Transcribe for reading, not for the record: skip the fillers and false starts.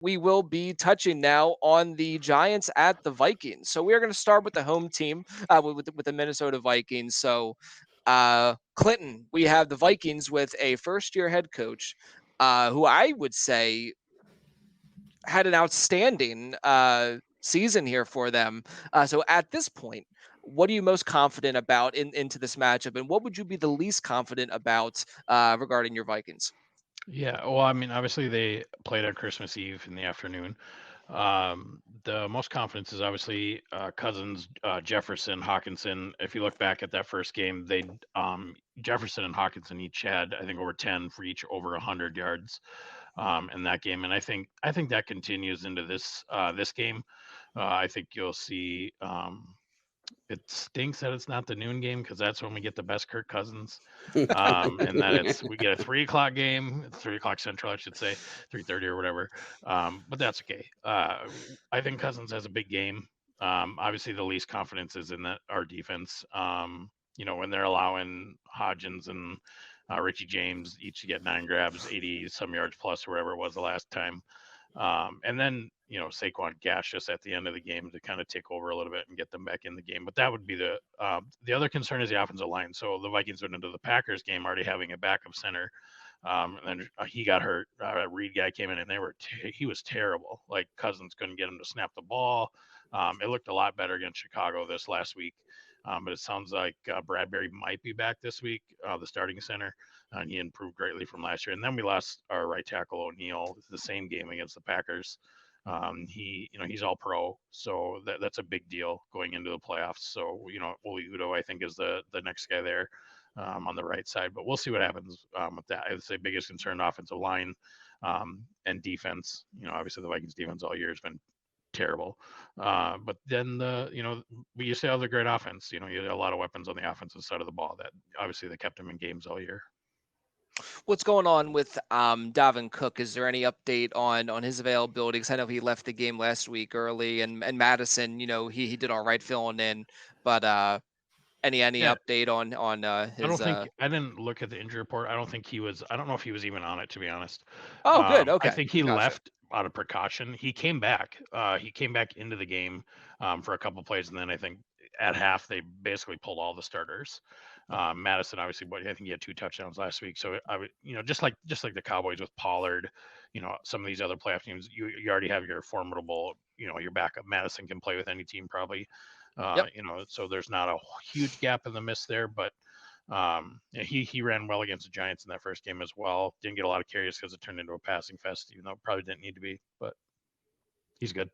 we will be touching now on the Giants at the Vikings. So we are going to start with the home team, with the Minnesota Vikings. So, Clinton, we have the Vikings with a first-year head coach, who I would say had an outstanding season here for them. So at this point, what are you most confident about into this matchup, and what would you be the least confident about regarding your Vikings? Yeah, well, I mean, obviously they played on Christmas Eve in the afternoon. The most confidence is obviously Cousins, Jefferson, Hawkinson. If you look back at that first game, they Jefferson and Hawkinson each had, I think, over 10 for each, over 100 yards in that game, and I think that continues into this game. I think you'll see. It stinks that it's not the noon game because that's when we get the best Kirk Cousins, and that we get a 3 o'clock game, 3 o'clock Central, I should say, 3:30 or whatever. But that's okay. I think Cousins has a big game. Obviously, the least confidence is in that our defense. When they're allowing Hodgins and Richie James each to get 9 grabs, 80 some yards plus, or whatever it was the last time. And then, Saquon gashed us at the end of the game to kind of take over a little bit and get them back in the game. But that would be the other concern is the offensive line. So the Vikings went into the Packers game already having a backup center. And then he got hurt. Reed guy came in and he was terrible. Like Cousins couldn't get him to snap the ball. It looked a lot better against Chicago this last week. But it sounds like Bradbury might be back this week, the starting center, and he improved greatly from last year. And then we lost our right tackle O'Neal the same game against the Packers. He's all pro, so that's a big deal going into the playoffs. So Oli Udo, I think, is the next guy there on the right side, but we'll see what happens with that. I'd say biggest concern offensive line and defense. Obviously the Vikings defense all year has been terrible. But then we used to have the great offense. You had a lot of weapons on the offensive side of the ball that obviously they kept him in games all year. What's going on with Dalvin Cook? Is there any update on his availability? Because I know he left the game last week early, and Madison, he did all right filling in, but any Yeah, update on I his don't think I didn't look at the injury report. I don't think he was. I don't know if he was even on it, to be honest. Oh, good. I Okay. think he Gotcha. left out of precaution. He came back. He came back into the game for a couple plays, and then I think at half they basically pulled all the starters. Madison, obviously, but I think he had 2 touchdowns last week. So I would, just like the Cowboys with Pollard, some of these other playoff teams, you already have your formidable, your backup. Madison can play with any team probably. Yep. So there's not a huge gap in the miss there, but he ran well against the Giants in that first game as well. Didn't get a lot of carries because it turned into a passing fest, even though it probably didn't need to be. But he's good.